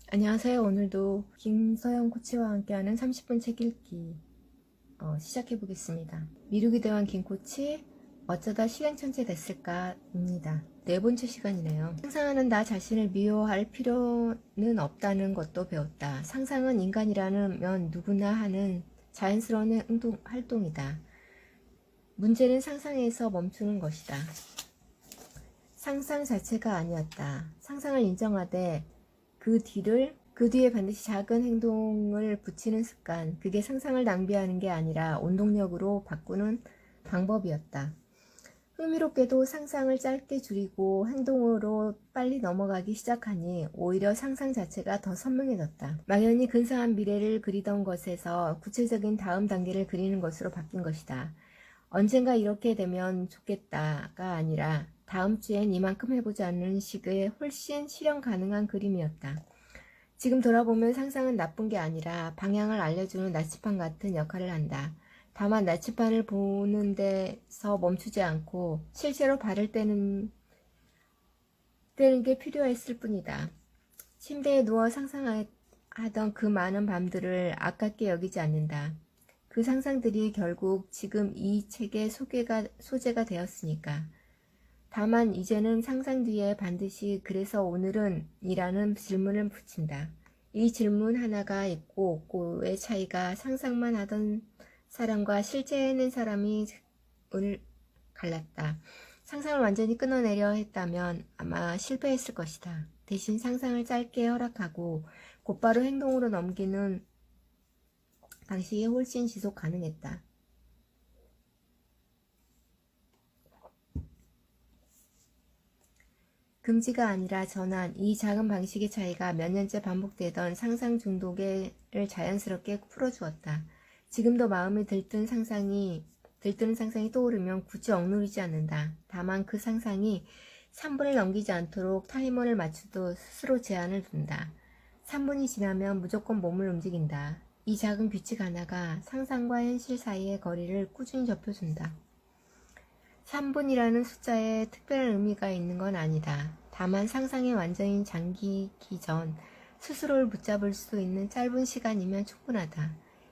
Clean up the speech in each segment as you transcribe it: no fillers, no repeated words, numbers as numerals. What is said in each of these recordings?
안녕하세요. 오늘도 김서영 코치와 함께하는 30분 책 읽기 시작해 보겠습니다. 미루기 대왕 김 코치 어쩌다 실행천재 됐을까입니다. 네 번째 시간이네요. 상상하는 나 자신을 미워할 필요는 없다는 것도 배웠다. 상상은 인간이라면 누구나 하는 자연스러운 활동이다. 문제는 상상에서 멈추는 것이다. 상상 자체가 아니었다. 상상을 인정하되 그 뒤에 반드시 작은 행동을 붙이는 습관, 그게 상상을 낭비하는 게 아니라 원동력으로 바꾸는 방법이었다. 흥미롭게도 상상을 짧게 줄이고 행동으로 빨리 넘어가기 시작하니 오히려 상상 자체가 더 선명해졌다. 막연히 근사한 미래를 그리던 것에서 구체적인 다음 단계를 그리는 것으로 바뀐 것이다. 언젠가 이렇게 되면 좋겠다가 아니라 다음 주엔 이만큼 해보자는 식의 훨씬 실현 가능한 그림이었다. 지금 돌아보면 상상은 나쁜 게 아니라 방향을 알려주는 나침반 같은 역할을 한다. 다만 나침반을 보는 데서 멈추지 않고 실제로 발을 떼는 게 필요했을 뿐이다. 침대에 누워 상상하던 그 많은 밤들을 아깝게 여기지 않는다. 그 상상들이 결국 지금 이 책의 소재가 되었으니까. 다만 이제는 상상 뒤에 반드시 그래서 오늘은 이라는 질문을 붙인다. 이 질문 하나가 있고 없고의 차이가 상상만 하던 사람과 실제 해낸 사람이 오늘 갈랐다. 상상을 완전히 끊어내려 했다면 아마 실패했을 것이다. 대신 상상을 짧게 허락하고 곧바로 행동으로 넘기는 방식이 훨씬 지속 가능했다. 금지가 아니라 전환, 이 작은 방식의 차이가 몇 년째 반복되던 상상 중독을 자연스럽게 풀어주었다. 지금도 마음에 들뜨는 상상이 떠오르면 굳이 억누르지 않는다. 다만 그 상상이 3분을 넘기지 않도록 타이머를 맞추듯 스스로 제한을 둔다. 3분이 지나면 무조건 몸을 움직인다. 이 작은 규칙 하나가 상상과 현실 사이의 거리를 꾸준히 좁혀준다. 3분이라는 숫자에 특별한 의미가 있는 건 아니다. 다만 상상에 완전히 잠기기 전 스스로를 붙잡을 수 있는 짧은 시간이면 충분하다.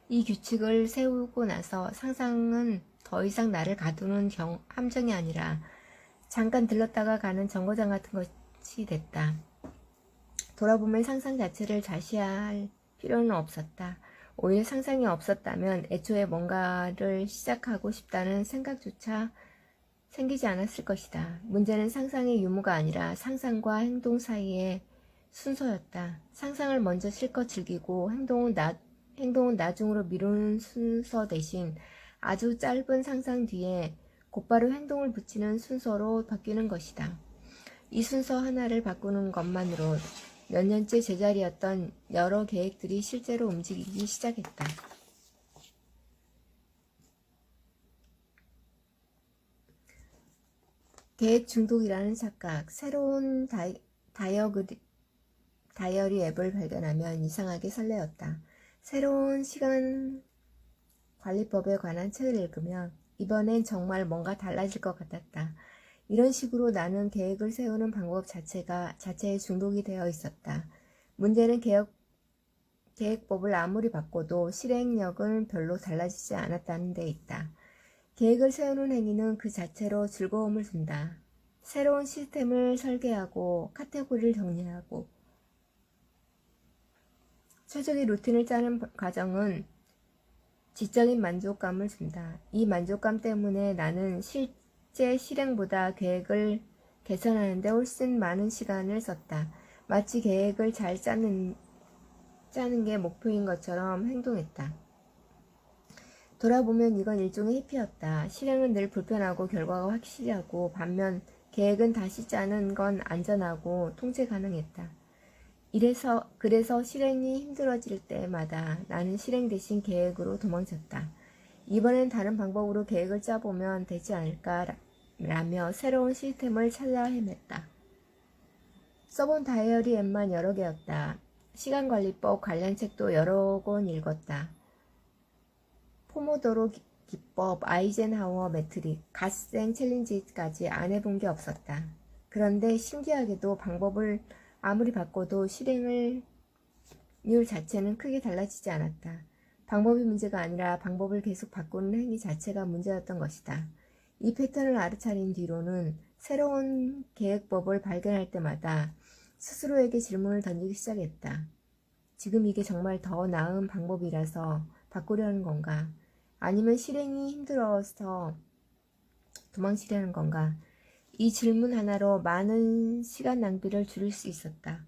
이 규칙을 세우고 나서 상상은 더 이상 나를 가두는 함정이 아니라 잠깐 들렀다가 가는 정거장 같은 것이 됐다. 돌아보면 상상 자체를 좌시할 필요는 없었다. 오히려 상상이 없었다면 애초에 뭔가를 시작하고 싶다는 생각조차 생기지 않았을 것이다. 문제는 상상의 유무가 아니라 상상과 행동 사이의 순서였다. 상상을 먼저 실컷 즐기고 행동은 나중으로 미루는 순서 대신 아주 짧은 상상 뒤에 곧바로 행동을 붙이는 순서로 바뀌는 것이다. 이 순서 하나를 바꾸는 것만으로 몇 년째 제자리였던 여러 계획들이 실제로 움직이기 시작했다. 계획 중독이라는 착각, 새로운 다이어리 앱을 발견하면 이상하게 설레었다. 새로운 시간 관리법에 관한 책을 읽으면 이번엔 정말 뭔가 달라질 것 같았다. 이런 식으로 나는 계획을 세우는 방법 자체에 중독이 되어 있었다. 문제는 계획법을 아무리 바꿔도 실행력은 별로 달라지지 않았다는 데 있다. 계획을 세우는 행위는 그 자체로 즐거움을 준다. 새로운 시스템을 설계하고 카테고리를 정리하고 최적의 루틴을 짜는 과정은 지적인 만족감을 준다. 이 만족감 때문에 나는 실제 실행보다 계획을 개선하는 데 훨씬 많은 시간을 썼다. 마치 계획을 잘 짜는 게 목표인 것처럼 행동했다. 돌아보면 이건 일종의 회피였다. 실행은 늘 불편하고 결과가 확실하고 반면 계획은 다시 짜는 건 안전하고 통제 가능했다. 그래서 실행이 힘들어질 때마다 나는 실행 대신 계획으로 도망쳤다. 이번엔 다른 방법으로 계획을 짜보면 되지 않을까라며 새로운 시스템을 찾아 헤맸다. 써본 다이어리 앱만 여러 개였다. 시간관리법 관련 책도 여러 권 읽었다. 포모도로 기법, 아이젠하워 매트릭, 갓생 챌린지까지 안 해본 게 없었다. 그런데 신기하게도 방법을 아무리 바꿔도 실행을 자체는 크게 달라지지 않았다. 방법이 문제가 아니라 방법을 계속 바꾸는 행위 자체가 문제였던 것이다. 이 패턴을 알아차린 뒤로는 새로운 계획법을 발견할 때마다 스스로에게 질문을 던지기 시작했다. 지금 이게 정말 더 나은 방법이라서 바꾸려는 건가? 아니면 실행이 힘들어서 도망치려는 건가? 이 질문 하나로 많은 시간 낭비를 줄일 수 있었다.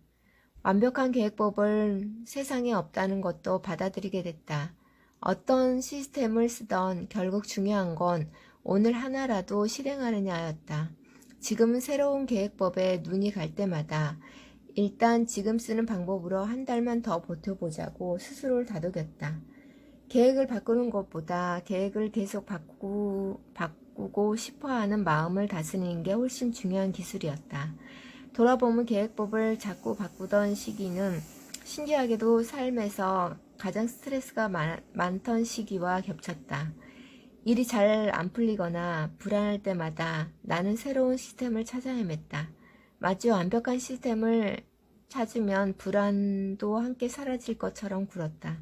완벽한 계획법은 세상에 없다는 것도 받아들이게 됐다. 어떤 시스템을 쓰던 결국 중요한 건 오늘 하나라도 실행하느냐였다. 지금은 새로운 계획법에 눈이 갈 때마다 일단 지금 쓰는 방법으로 한 달만 더 버텨보자고 스스로를 다독였다. 계획을 바꾸는 것보다 계획을 계속 바꾸고 싶어하는 마음을 다스리는 게 훨씬 중요한 기술이었다. 돌아보면 계획법을 자꾸 바꾸던 시기는 신기하게도 삶에서 가장 스트레스가 많던 시기와 겹쳤다. 일이 잘 안 풀리거나 불안할 때마다 나는 새로운 시스템을 찾아 헤맸다. 마치 완벽한 시스템을 찾으면 불안도 함께 사라질 것처럼 굴었다.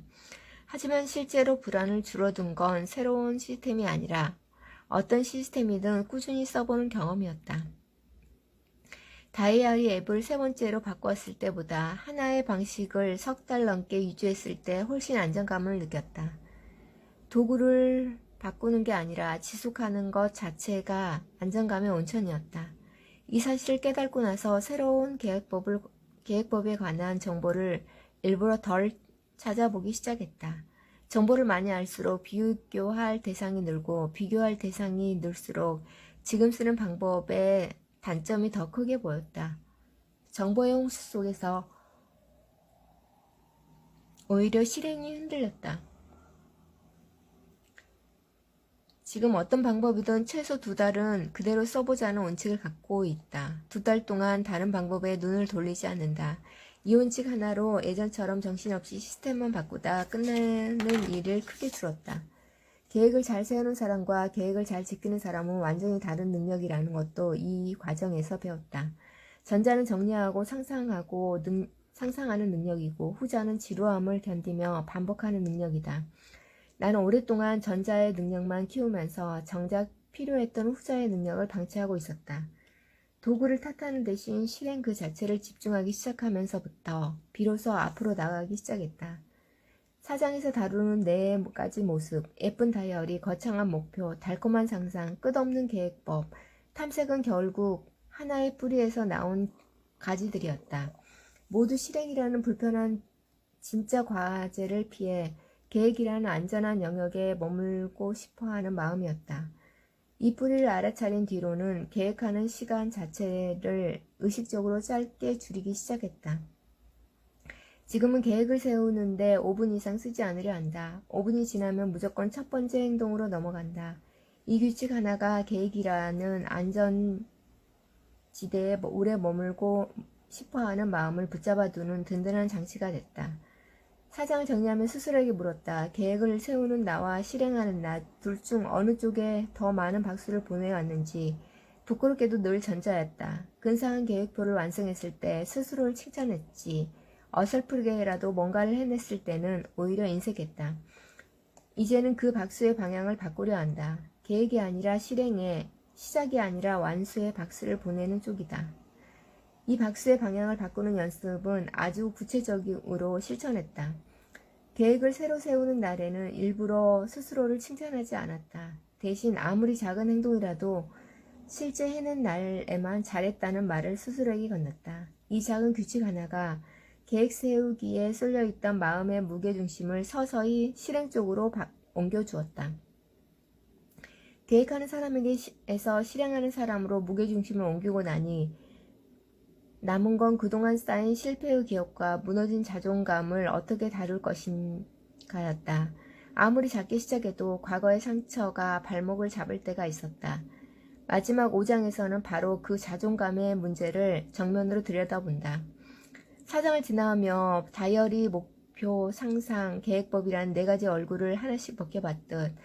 하지만 실제로 불안을 줄어든 건 새로운 시스템이 아니라 어떤 시스템이든 꾸준히 써보는 경험이었다. 다이어리 앱을 세 번째로 바꿨을 때보다 하나의 방식을 석 달 넘게 유지했을 때 훨씬 안정감을 느꼈다. 도구를 바꾸는 게 아니라 지속하는 것 자체가 안정감의 온천이었다. 이 사실을 깨닫고 나서 새로운 계획법에 관한 정보를 일부러 덜 찾아보기 시작했다. 정보를 많이 알수록 비교할 대상이 늘고 비교할 대상이 늘수록 지금 쓰는 방법의 단점이 더 크게 보였다. 정보의 홍수 속에서 오히려 실행이 흔들렸다. 지금 어떤 방법이든 최소 2달은 그대로 써보자는 원칙을 갖고 있다. 2달 동안 다른 방법에 눈을 돌리지 않는다. 이 원칙 하나로 예전처럼 정신없이 시스템만 바꾸다 끝나는 일을 크게 줄었다. 계획을 잘 세우는 사람과 계획을 잘 지키는 사람은 완전히 다른 능력이라는 것도 이 과정에서 배웠다. 전자는 정리하고 상상하는 능력이고 후자는 지루함을 견디며 반복하는 능력이다. 나는 오랫동안 전자의 능력만 키우면서 정작 필요했던 후자의 능력을 방치하고 있었다. 도구를 탓하는 대신 실행 그 자체를 집중하기 시작하면서부터 비로소 앞으로 나가기 시작했다. 사장에서 다루는 4가지 모습, 예쁜 다이어리, 거창한 목표, 달콤한 상상, 끝없는 계획법, 탐색은 결국 하나의 뿌리에서 나온 가지들이었다. 모두 실행이라는 불편한 진짜 과제를 피해 계획이라는 안전한 영역에 머물고 싶어하는 마음이었다. 이 뿌리를 알아차린 뒤로는 계획하는 시간 자체를 의식적으로 짧게 줄이기 시작했다. 지금은 계획을 세우는데 5분 이상 쓰지 않으려 한다. 5분이 지나면 무조건 첫 번째 행동으로 넘어간다. 이 규칙 하나가 계획이라는 안전지대에 오래 머물고 싶어하는 마음을 붙잡아두는 든든한 장치가 됐다. 사장을 정리하며 스스로에게 물었다. 계획을 세우는 나와 실행하는 나 둘 중 어느 쪽에 더 많은 박수를 보내왔는지. 부끄럽게도 늘 전자였다. 근사한 계획표를 완성했을 때 스스로를 칭찬했지. 어설프게라도 뭔가를 해냈을 때는 오히려 인색했다. 이제는 그 박수의 방향을 바꾸려 한다. 계획이 아니라 실행에, 시작이 아니라 완수에 박수를 보내는 쪽이다. 이 박수의 방향을 바꾸는 연습은 아주 구체적으로 실천했다. 계획을 새로 세우는 날에는 일부러 스스로를 칭찬하지 않았다. 대신 아무리 작은 행동이라도 실제 해낸 날에만 잘했다는 말을 스스로에게 건넸다. 이 작은 규칙 하나가 계획 세우기에 쏠려있던 마음의 무게중심을 서서히 실행 쪽으로 옮겨주었다. 계획하는 사람에게서 실행하는 사람으로 무게중심을 옮기고 나니 남은 건 그동안 쌓인 실패의 기억과 무너진 자존감을 어떻게 다룰 것인가였다. 아무리 작게 시작해도 과거의 상처가 발목을 잡을 때가 있었다. 마지막 5장에서는 바로 그 자존감의 문제를 정면으로 들여다본다. 사장을 지나가며 다이어리, 목표, 상상, 계획법이란 4가지 얼굴을 하나씩 벗겨봤듯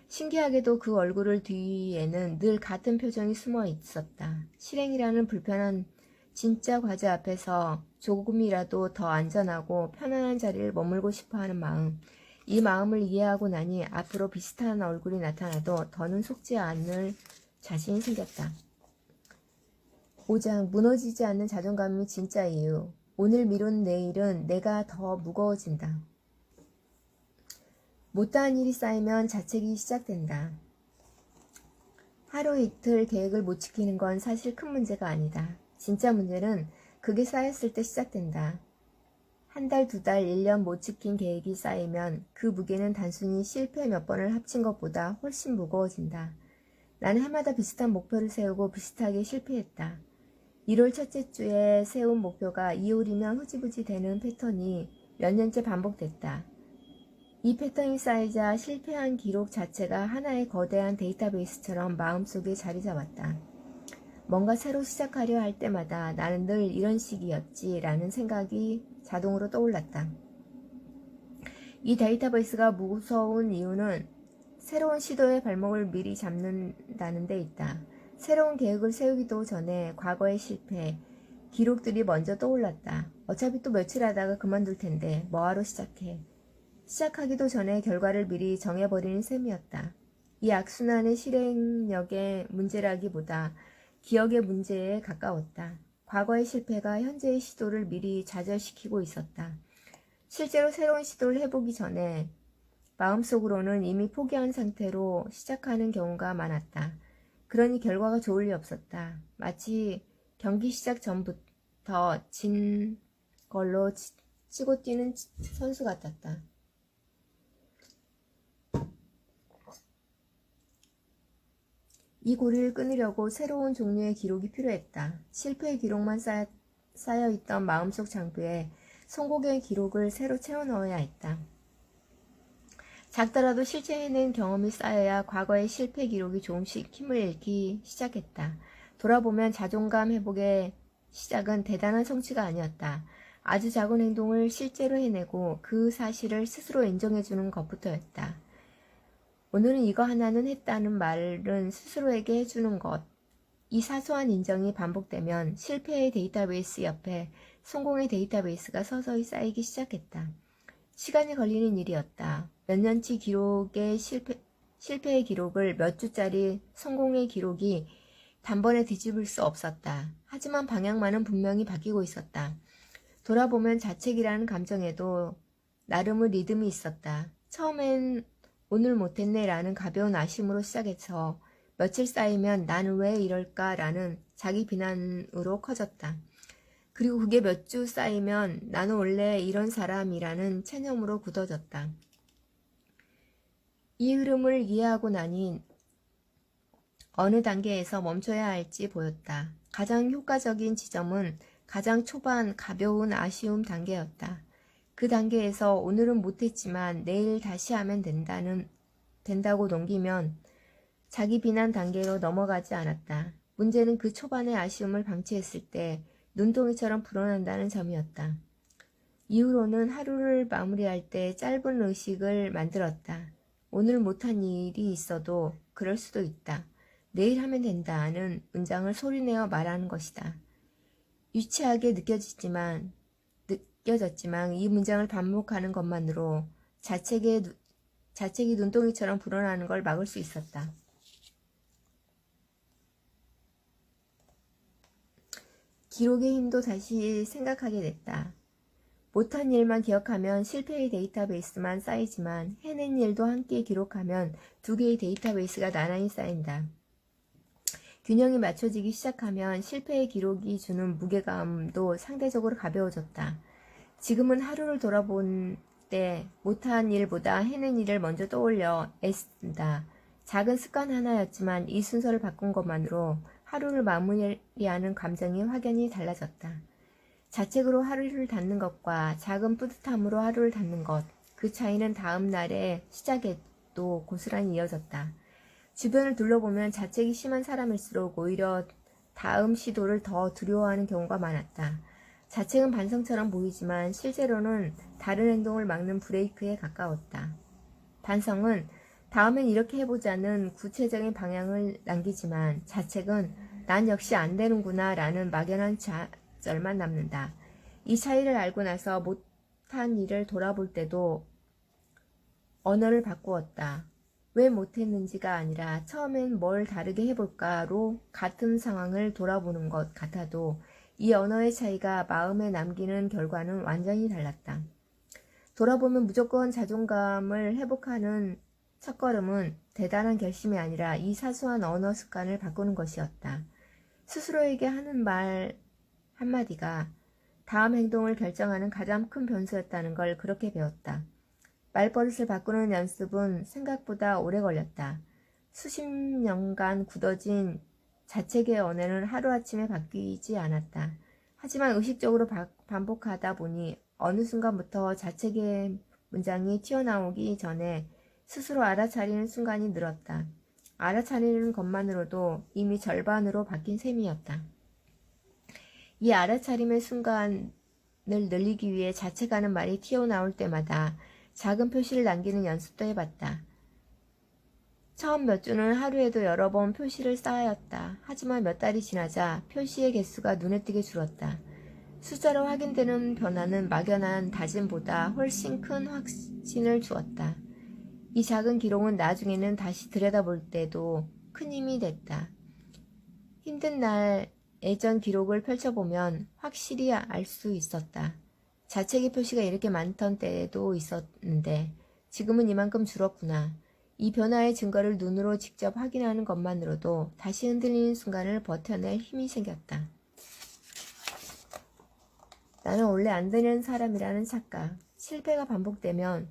신기하게도 그 얼굴 뒤에는 늘 같은 표정이 숨어 있었다. 실행이라는 불편한 진짜 과제 앞에서 조금이라도 더 안전하고 편안한 자리를 머물고 싶어하는 마음. 이 마음을 이해하고 나니 앞으로 비슷한 얼굴이 나타나도 더는 속지 않을 자신이 생겼다. 5장 무너지지 않는 자존감이 진짜 이유. 오늘 미룬 내일은 내가 더 무거워진다. 못다한 일이 쌓이면 자책이 시작된다. 하루 이틀 계획을 못 지키는 건 사실 큰 문제가 아니다. 진짜 문제는 그게 쌓였을 때 시작된다. 한 달, 두 달, 1년 못 지킨 계획이 쌓이면 그 무게는 단순히 실패 몇 번을 합친 것보다 훨씬 무거워진다. 나는 해마다 비슷한 목표를 세우고 비슷하게 실패했다. 1월 첫째 주에 세운 목표가 2월이면 흐지부지 되는 패턴이 몇 년째 반복됐다. 이 패턴이 쌓이자 실패한 기록 자체가 하나의 거대한 데이터베이스처럼 마음속에 자리 잡았다. 뭔가 새로 시작하려 할 때마다 나는 늘 이런 식이었지 라는 생각이 자동으로 떠올랐다. 이 데이터베이스가 무서운 이유는 새로운 시도의 발목을 미리 잡는다는 데 있다. 새로운 계획을 세우기도 전에 과거의 실패, 기록들이 먼저 떠올랐다. 어차피 또 며칠 하다가 그만둘 텐데 뭐하러 시작해. 시작하기도 전에 결과를 미리 정해버리는 셈이었다. 이 악순환의 실행력의 문제라기보다 기억의 문제에 가까웠다. 과거의 실패가 현재의 시도를 미리 좌절시키고 있었다. 실제로 새로운 시도를 해보기 전에 마음속으로는 이미 포기한 상태로 시작하는 경우가 많았다. 그러니 결과가 좋을 리 없었다. 마치 경기 시작 전부터 진 걸로 치고 뛰는 선수 같았다. 이 고리를 끊으려고 새로운 종류의 기록이 필요했다. 실패의 기록만 쌓여있던 마음속 장부에 성공의 기록을 새로 채워넣어야 했다. 작더라도 실제 해낸 경험이 쌓여야 과거의 실패 기록이 조금씩 힘을 잃기 시작했다. 돌아보면 자존감 회복의 시작은 대단한 성취가 아니었다. 아주 작은 행동을 실제로 해내고 그 사실을 스스로 인정해주는 것부터였다. 오늘은 이거 하나는 했다는 말은 스스로에게 해주는 것. 이 사소한 인정이 반복되면 실패의 데이터베이스 옆에 성공의 데이터베이스가 서서히 쌓이기 시작했다. 시간이 걸리는 일이었다. 몇 년치 기록의 실패의 기록을 몇 주짜리 성공의 기록이 단번에 뒤집을 수 없었다. 하지만 방향만은 분명히 바뀌고 있었다. 돌아보면 자책이라는 감정에도 나름의 리듬이 있었다. 처음엔 오늘 못했네 라는 가벼운 아쉬움으로 시작해서 며칠 쌓이면 나는 왜 이럴까 라는 자기 비난으로 커졌다. 그리고 그게 몇 주 쌓이면 나는 원래 이런 사람이라는 체념으로 굳어졌다. 이 흐름을 이해하고 나니 어느 단계에서 멈춰야 할지 보였다. 가장 효과적인 지점은 가장 초반 가벼운 아쉬움 단계였다. 그 단계에서 오늘은 못했지만 내일 다시 하면 된다고 넘기면 자기 비난 단계로 넘어가지 않았다. 문제는 그 초반의 아쉬움을 방치했을 때 눈덩이처럼 불어난다는 점이었다. 이후로는 하루를 마무리할 때 짧은 의식을 만들었다. 오늘 못한 일이 있어도 그럴 수도 있다. 내일 하면 된다는 문장을 소리내어 말하는 것이다. 유치하게 느껴졌지만 이 문장을 반복하는 것만으로 자책이 눈덩이처럼 불어나는 걸 막을 수 있었다. 기록의 힘도 다시 생각하게 됐다. 못한 일만 기억하면 실패의 데이터베이스만 쌓이지만 해낸 일도 함께 기록하면 두 개의 데이터베이스가 나란히 쌓인다. 균형이 맞춰지기 시작하면 실패의 기록이 주는 무게감도 상대적으로 가벼워졌다. 지금은 하루를 돌아본 때 못한 일보다 해낸 일을 먼저 떠올려 애쓴다. 작은 습관 하나였지만 이 순서를 바꾼 것만으로 하루를 마무리하는 감정이 확연히 달라졌다. 자책으로 하루를 닫는 것과 작은 뿌듯함으로 하루를 닫는 것, 그 차이는 다음 날의 시작에도 고스란히 이어졌다. 주변을 둘러보면 자책이 심한 사람일수록 오히려 다음 시도를 더 두려워하는 경우가 많았다. 자책은 반성처럼 보이지만 실제로는 다른 행동을 막는 브레이크에 가까웠다. 반성은 다음엔 이렇게 해보자는 구체적인 방향을 남기지만 자책은 난 역시 안 되는구나 라는 막연한 좌절만 남는다. 이 차이를 알고 나서 못한 일을 돌아볼 때도 언어를 바꾸었다. 왜 못했는지가 아니라 처음엔 뭘 다르게 해볼까로 같은 상황을 돌아보는 것 같아도 이 언어의 차이가 마음에 남기는 결과는 완전히 달랐다. 돌아보면 무조건 자존감을 회복하는 첫걸음은 대단한 결심이 아니라 이 사소한 언어 습관을 바꾸는 것이었다. 스스로에게 하는 말 한마디가 다음 행동을 결정하는 가장 큰 변수였다는 걸 그렇게 배웠다. 말버릇을 바꾸는 연습은 생각보다 오래 걸렸다. 수십 년간 굳어진 자책의 언어는 하루아침에 바뀌지 않았다. 하지만 의식적으로 반복하다 보니 어느 순간부터 자책의 문장이 튀어나오기 전에 스스로 알아차리는 순간이 늘었다. 알아차리는 것만으로도 이미 절반으로 바뀐 셈이었다. 이 알아차림의 순간을 늘리기 위해 자책하는 말이 튀어나올 때마다 작은 표시를 남기는 연습도 해봤다. 처음 몇 주는 하루에도 여러 번 표시를 쌓았다. 하지만 몇 달이 지나자 표시의 개수가 눈에 띄게 줄었다. 숫자로 확인되는 변화는 막연한 다짐보다 훨씬 큰 확신을 주었다. 이 작은 기록은 나중에는 다시 들여다볼 때도 큰 힘이 됐다. 힘든 날 예전 기록을 펼쳐보면 확실히 알 수 있었다. 자책의 표시가 이렇게 많던 때도 있었는데 지금은 이만큼 줄었구나. 이 변화의 증거를 눈으로 직접 확인하는 것만으로도 다시 흔들리는 순간을 버텨낼 힘이 생겼다. 나는 원래 안 되는 사람이라는 착각. 실패가 반복되면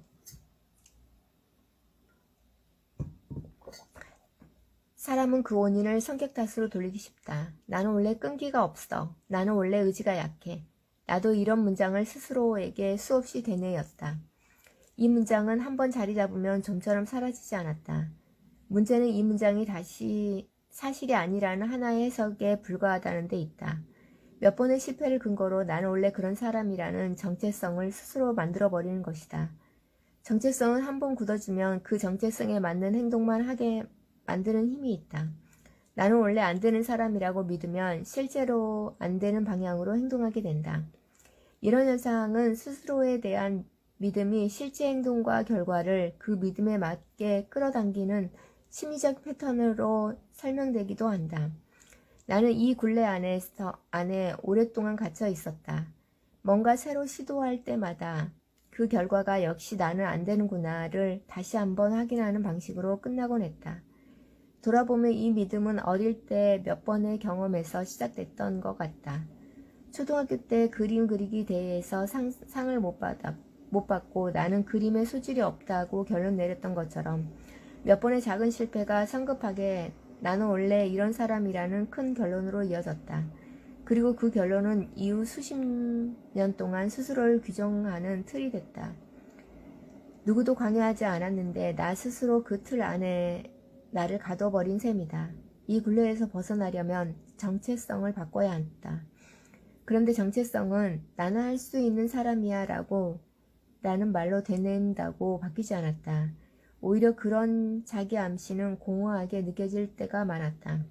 사람은 그 원인을 성격 탓으로 돌리기 쉽다. 나는 원래 끈기가 없어. 나는 원래 의지가 약해. 나도 이런 문장을 스스로에게 수없이 되뇌었다. 이 문장은 한번 자리 잡으면 좀처럼 사라지지 않았다. 문제는 이 문장이 다시 사실이 아니라는 하나의 해석에 불과하다는 데 있다. 몇 번의 실패를 근거로 나는 원래 그런 사람이라는 정체성을 스스로 만들어버리는 것이다. 정체성은 한번 굳어지면 그 정체성에 맞는 행동만 하게 만드는 힘이 있다. 나는 원래 안 되는 사람이라고 믿으면 실제로 안 되는 방향으로 행동하게 된다. 이런 현상은 스스로에 대한 믿음이 실제 행동과 결과를 그 믿음에 맞게 끌어당기는 심리적 패턴으로 설명되기도 한다. 나는 이 굴레 안에 오랫동안 갇혀 있었다. 뭔가 새로 시도할 때마다 그 결과가 역시 나는 안 되는구나를 다시 한번 확인하는 방식으로 끝나곤 했다. 돌아보면 이 믿음은 어릴 때 몇 번의 경험에서 시작됐던 것 같다. 초등학교 때 그림 그리기 대회에서 상을 못 받고 나는 그림에 소질이 없다고 결론 내렸던 것처럼 몇 번의 작은 실패가 성급하게 나는 원래 이런 사람이라는 큰 결론으로 이어졌다. 그리고 그 결론은 이후 수십 년 동안 스스로를 규정하는 틀이 됐다. 누구도 강요하지 않았는데 나 스스로 그 틀 안에 나를 가둬버린 셈이다. 이 굴레에서 벗어나려면 정체성을 바꿔야 한다. 그런데 정체성은 나는 할 수 있는 사람이야 라는 말로 되낸다고 바뀌지 않았다. 오히려 그런 자기 암시는 공허하게 느껴질 때가 많았다.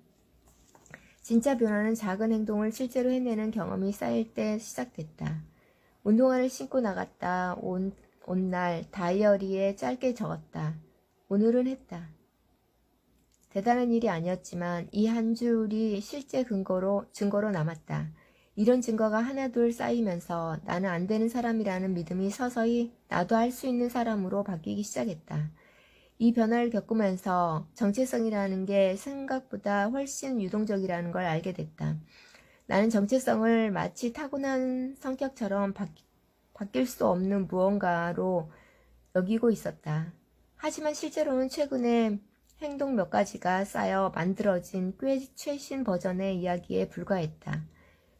진짜 변화는 작은 행동을 실제로 해내는 경험이 쌓일 때 시작됐다. 운동화를 신고 나갔다 온 날 다이어리에 짧게 적었다. 오늘은 했다. 대단한 일이 아니었지만 이 한 줄이 실제 증거로 남았다. 이런 증거가 하나둘 쌓이면서 나는 안 되는 사람이라는 믿음이 서서히 나도 할 수 있는 사람으로 바뀌기 시작했다. 이 변화를 겪으면서 정체성이라는 게 생각보다 훨씬 유동적이라는 걸 알게 됐다. 나는 정체성을 마치 타고난 성격처럼 바뀔 수 없는 무언가로 여기고 있었다. 하지만 실제로는 최근에 행동 몇 가지가 쌓여 만들어진 꽤 최신 버전의 이야기에 불과했다.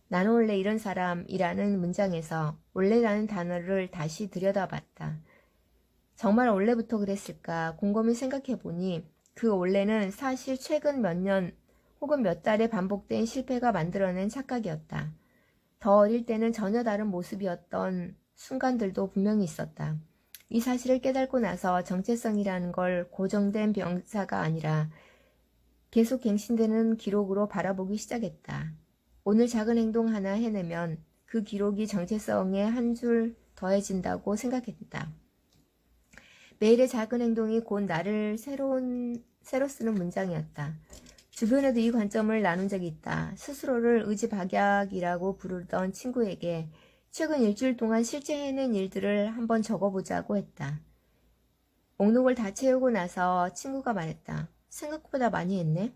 나는 원래 이런 사람이라는 문장에서 원래라는 단어를 다시 들여다봤다. 정말 원래부터 그랬을까 곰곰이 생각해보니 그 원래는 사실 최근 몇 년 혹은 몇 달에 반복된 실패가 만들어낸 착각이었다. 더 어릴 때는 전혀 다른 모습이었던 순간들도 분명히 있었다. 이 사실을 깨닫고 나서 정체성이라는 걸 고정된 병사가 아니라 계속 갱신되는 기록으로 바라보기 시작했다. 오늘 작은 행동 하나 해내면 그 기록이 정체성에 한 줄 더해진다고 생각했다. 매일의 작은 행동이 곧 나를 새로 쓰는 문장이었다. 주변에도 이 관점을 나눈 적이 있다. 스스로를 의지박약이라고 부르던 친구에게 최근 일주일 동안 실제 해낸 일들을 한번 적어보자고 했다. 목록을 다 채우고 나서 친구가 말했다. 생각보다 많이 했네.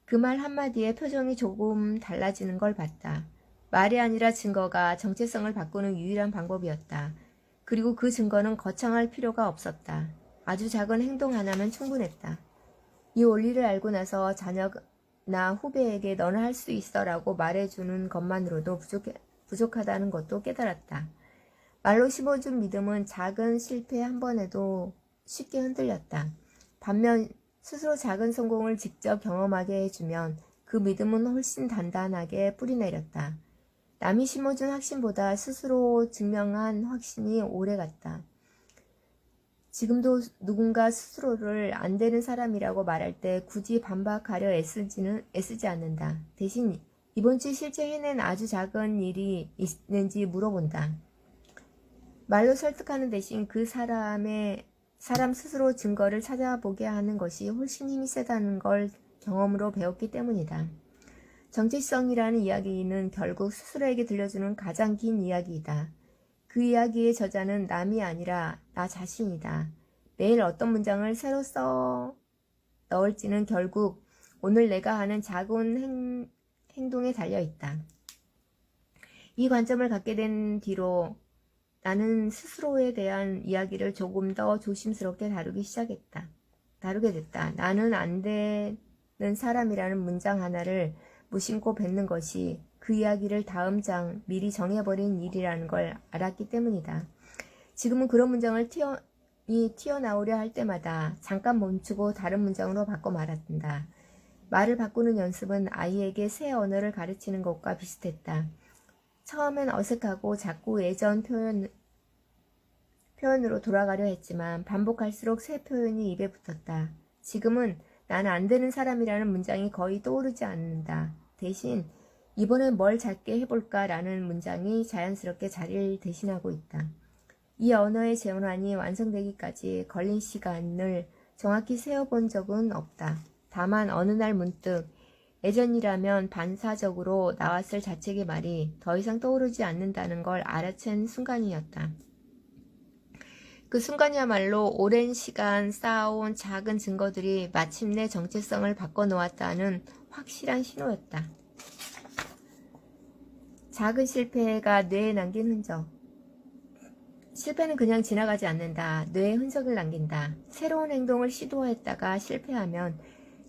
그 말 한마디에 표정이 조금 달라지는 걸 봤다. 말이 아니라 증거가 정체성을 바꾸는 유일한 방법이었다. 그리고 그 증거는 거창할 필요가 없었다. 아주 작은 행동 하나면 충분했다. 이 원리를 알고 나서 자녀나 후배에게 너는 할 수 있어 라고 말해주는 것만으로도 부족하다는 것도 깨달았다. 말로 심어준 믿음은 작은 실패 한 번에도 쉽게 흔들렸다. 반면 스스로 작은 성공을 직접 경험하게 해주면 그 믿음은 훨씬 단단하게 뿌리내렸다. 남이 심어준 확신보다 스스로 증명한 확신이 오래갔다. 지금도 누군가 스스로를 안 되는 사람이라고 말할 때 굳이 반박하려 애쓰지 않는다. 대신 이번 주 실제 해낸 아주 작은 일이 있는지 물어본다. 말로 설득하는 대신 그 사람 스스로 증거를 찾아보게 하는 것이 훨씬 힘이 세다는 걸 경험으로 배웠기 때문이다. 정체성이라는 이야기는 결국 스스로에게 들려주는 가장 긴 이야기이다. 그 이야기의 저자는 남이 아니라 나 자신이다. 매일 어떤 문장을 새로 써 넣을지는 결국 오늘 내가 하는 작은 행동에 달려있다. 이 관점을 갖게 된 뒤로 나는 스스로에 대한 이야기를 조금 더 조심스럽게 다루게 됐다. 나는 안 되는 사람이라는 문장 하나를 무심코 뱉는 것이 그 이야기를 다음 장 미리 정해버린 일이라는 걸 알았기 때문이다. 지금은 그런 문장을 튀어나오려 할 때마다 잠깐 멈추고 다른 문장으로 바꿔 말한다. 말을 바꾸는 연습은 아이에게 새 언어를 가르치는 것과 비슷했다. 처음엔 어색하고 자꾸 예전 표현으로 돌아가려 했지만 반복할수록 새 표현이 입에 붙었다. 지금은 나는 안 되는 사람이라는 문장이 거의 떠오르지 않는다. 대신 이번엔 뭘 작게 해볼까라는 문장이 자연스럽게 자리를 대신하고 있다. 이 언어의 재현환이 완성되기까지 걸린 시간을 정확히 세어본 적은 없다. 다만 어느 날 문득 예전이라면 반사적으로 나왔을 자책의 말이 더 이상 떠오르지 않는다는 걸 알아챈 순간이었다. 그 순간이야말로 오랜 시간 쌓아온 작은 증거들이 마침내 정체성을 바꿔놓았다는 확실한 신호였다. 작은 실패가 뇌에 남긴 흔적. 실패는 그냥 지나가지 않는다. 뇌에 흔적을 남긴다. 새로운 행동을 시도했다가 실패하면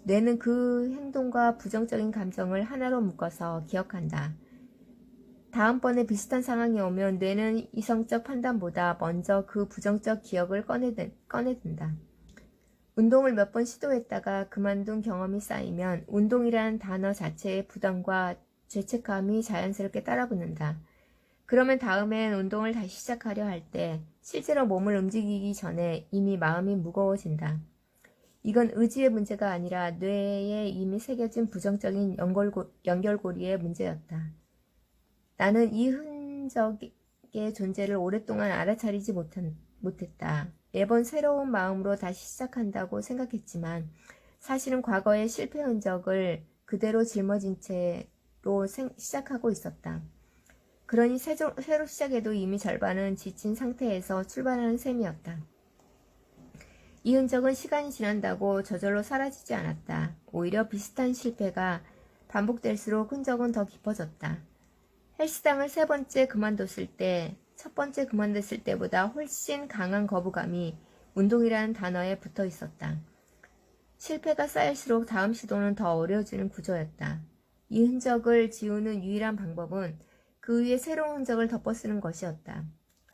뇌는 그 행동과 부정적인 감정을 하나로 묶어서 기억한다. 다음번에 비슷한 상황이 오면 뇌는 이성적 판단보다 먼저 그 부정적 기억을 꺼내든다. 운동을 몇 번 시도했다가 그만둔 경험이 쌓이면 운동이라는 단어 자체의 부담과 죄책감이 자연스럽게 따라붙는다. 그러면 다음엔 운동을 다시 시작하려 할 때 실제로 몸을 움직이기 전에 이미 마음이 무거워진다. 이건 의지의 문제가 아니라 뇌에 이미 새겨진 부정적인 연결고리의 문제였다. 나는 이 흔적의 존재를 오랫동안 알아차리지 못했다. 매번 새로운 마음으로 다시 시작한다고 생각했지만 사실은 과거의 실패 흔적을 그대로 짊어진 채로 시작하고 있었다. 그러니 새로 시작해도 이미 절반은 지친 상태에서 출발하는 셈이었다. 이 흔적은 시간이 지난다고 저절로 사라지지 않았다. 오히려 비슷한 실패가 반복될수록 흔적은 더 깊어졌다. 헬스장을 3번째 그만뒀을 때, 첫 번째 그만뒀을 때보다 훨씬 강한 거부감이 운동이라는 단어에 붙어 있었다. 실패가 쌓일수록 다음 시도는 더 어려워지는 구조였다. 이 흔적을 지우는 유일한 방법은 그 위에 새로운 흔적을 덮어쓰는 것이었다.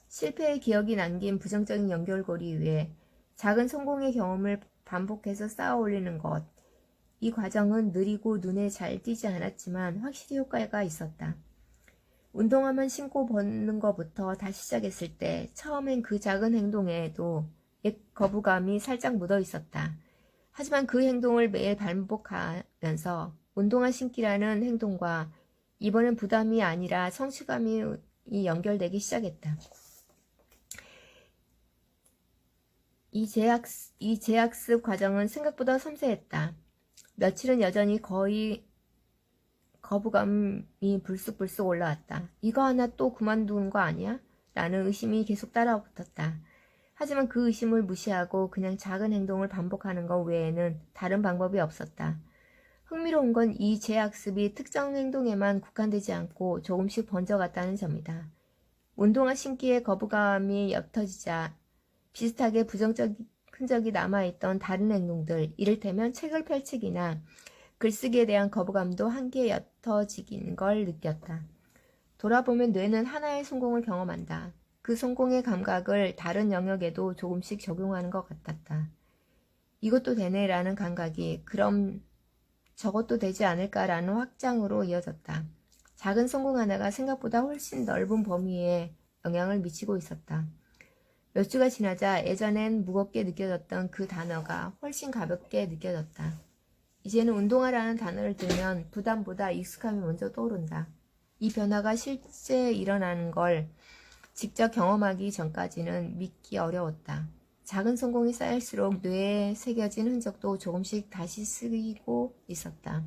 실패의 기억이 남긴 부정적인 연결고리 위에 작은 성공의 경험을 반복해서 쌓아 올리는 것. 이 과정은 느리고 눈에 잘 띄지 않았지만 확실히 효과가 있었다. 운동화만 신고 벗는 것부터 다시 시작했을 때 처음엔 그 작은 행동에도 옛 거부감이 살짝 묻어 있었다. 하지만 그 행동을 매일 반복하면서 운동화 신기라는 행동과 이번엔 부담이 아니라 성취감이 연결되기 시작했다. 이 재학습 과정은 생각보다 섬세했다. 며칠은 여전히 거의 거부감이 불쑥불쑥 올라왔다. 이거 하나 또 그만두는 거 아니야? 라는 의심이 계속 따라붙었다. 하지만 그 의심을 무시하고 그냥 작은 행동을 반복하는 것 외에는 다른 방법이 없었다. 흥미로운 건 이 재학습이 특정 행동에만 국한되지 않고 조금씩 번져갔다는 점이다. 운동화 신기에 거부감이 옅어지자 비슷하게 부정적 흔적이 남아있던 다른 행동들, 이를테면 책을 펼치기나 글쓰기에 대한 거부감도 한결 옅어지긴 걸 느꼈다. 돌아보면 뇌는 하나의 성공을 경험한다. 그 성공의 감각을 다른 영역에도 조금씩 적용하는 것 같았다. 이것도 되네라는 감각이 그럼 저것도 되지 않을까라는 확장으로 이어졌다. 작은 성공 하나가 생각보다 훨씬 넓은 범위에 영향을 미치고 있었다. 몇 주가 지나자 예전엔 무겁게 느껴졌던 그 단어가 훨씬 가볍게 느껴졌다. 이제는 운동화라는 단어를 들면 부담보다 익숙함이 먼저 떠오른다. 이 변화가 실제 일어나는 걸 직접 경험하기 전까지는 믿기 어려웠다. 작은 성공이 쌓일수록 뇌에 새겨진 흔적도 조금씩 다시 쓰이고 있었다.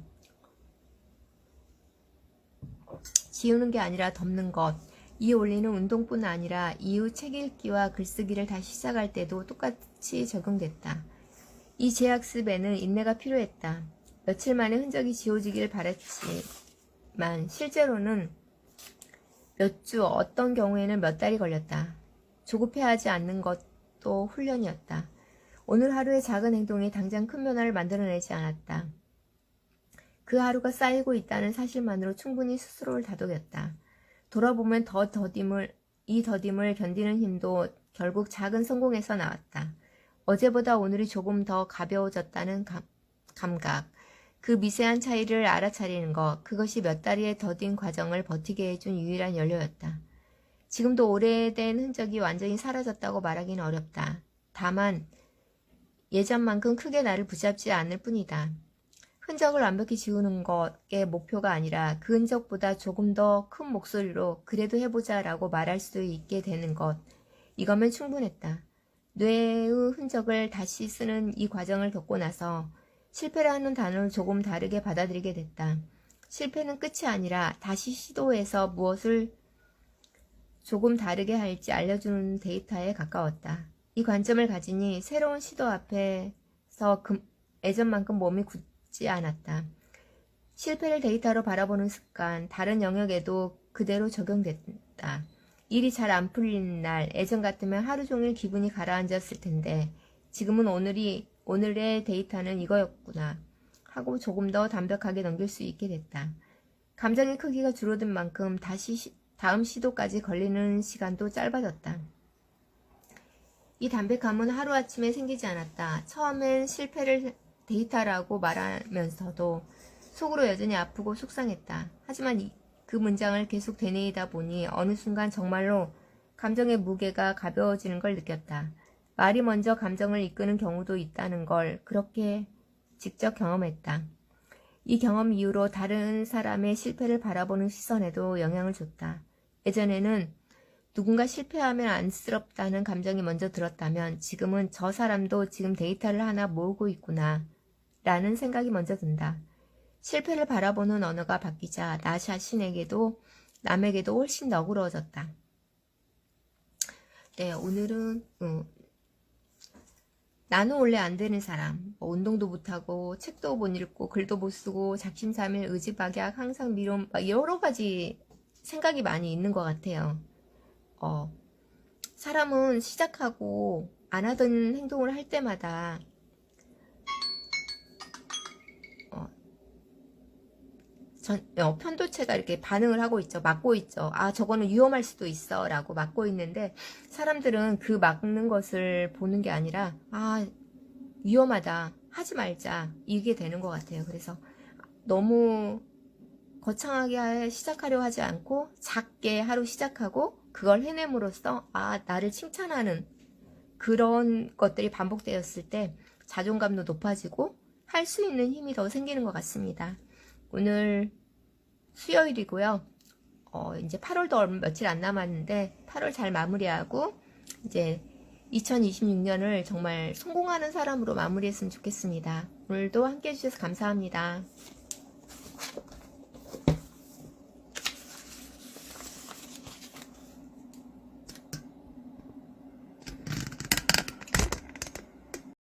지우는 게 아니라 덮는 것. 이 원리는 운동뿐 아니라 이후 책 읽기와 글쓰기를 다시 시작할 때도 똑같이 적용됐다. 이 재학습에는 인내가 필요했다. 며칠 만에 흔적이 지워지길 바랬지만 실제로는 몇 주, 어떤 경우에는 몇 달이 걸렸다. 조급해하지 않는 것도 훈련이었다. 오늘 하루의 작은 행동이 당장 큰 변화를 만들어내지 않았다. 그 하루가 쌓이고 있다는 사실만으로 충분히 스스로를 다독였다. 돌아보면 이 더딤을 견디는 힘도 결국 작은 성공에서 나왔다. 어제보다 오늘이 조금 더 가벼워졌다는 감각, 그 미세한 차이를 알아차리는 것, 그것이 몇 달의 더딘 과정을 버티게 해준 유일한 연료였다. 지금도 오래된 흔적이 완전히 사라졌다고 말하기는 어렵다. 다만 예전만큼 크게 나를 붙잡지 않을 뿐이다. 흔적을 완벽히 지우는 것의 목표가 아니라 그 흔적보다 조금 더 큰 목소리로 그래도 해보자 라고 말할 수 있게 되는 것, 이거면 충분했다. 뇌의 흔적을 다시 쓰는 이 과정을 겪고 나서 실패라는 단어를 조금 다르게 받아들이게 됐다. 실패는 끝이 아니라 다시 시도해서 무엇을 조금 다르게 할지 알려주는 데이터에 가까웠다. 이 관점을 가지니 새로운 시도 앞에서 예전만큼 몸이 굳지 않았다. 실패를 데이터로 바라보는 습관, 다른 영역에도 그대로 적용됐다. 일이 잘 안 풀리는 날, 예전 같으면 하루 종일 기분이 가라앉았을 텐데 지금은 오늘의 데이터는 이거였구나 하고 조금 더 담백하게 넘길 수 있게 됐다. 감정의 크기가 줄어든 만큼 다음 시도까지 걸리는 시간도 짧아졌다. 이 담백함은 하루아침에 생기지 않았다. 처음엔 실패를 데이터라고 말하면서도 속으로 여전히 아프고 속상했다. 하지만 그 문장을 계속 되뇌이다 보니 어느 순간 정말로 감정의 무게가 가벼워지는 걸 느꼈다. 말이 먼저 감정을 이끄는 경우도 있다는 걸 그렇게 직접 경험했다. 이 경험 이후로 다른 사람의 실패를 바라보는 시선에도 영향을 줬다. 예전에는 누군가 실패하면 안쓰럽다는 감정이 먼저 들었다면 지금은 저 사람도 지금 데이터를 하나 모으고 있구나 라는 생각이 먼저 든다. 실패를 바라보는 언어가 바뀌자 나 자신에게도 남에게도 훨씬 너그러워졌다. 네, 오늘은 나는 원래 안 되는 사람, 운동도 못하고 책도 못 읽고 글도 못 쓰고 작심삼일 의지박약 항상 미움 여러 가지 생각이 많이 있는 것 같아요. 사람은 시작하고 안 하던 행동을 할 때마다 편도체가 이렇게 반응을 하고 있죠. 막고 있죠. 아, 저거는 위험할 수도 있어 라고 막고 있는데 사람들은 그 막는 것을 보는 게 아니라 아, 위험하다, 하지 말자, 이게 되는 것 같아요. 그래서 너무 거창하게 시작하려 하지 않고 작게 하루 시작하고 그걸 해냄으로써 아, 나를 칭찬하는 그런 것들이 반복되었을 때 자존감도 높아지고 할 수 있는 힘이 더 생기는 것 같습니다. 오늘 수요일이고요. 이제 8월도 얼마 며칠 안 남았는데 8월 잘 마무리하고 이제 2026년을 정말 성공하는 사람으로 마무리했으면 좋겠습니다. 오늘도 함께 해주셔서 감사합니다.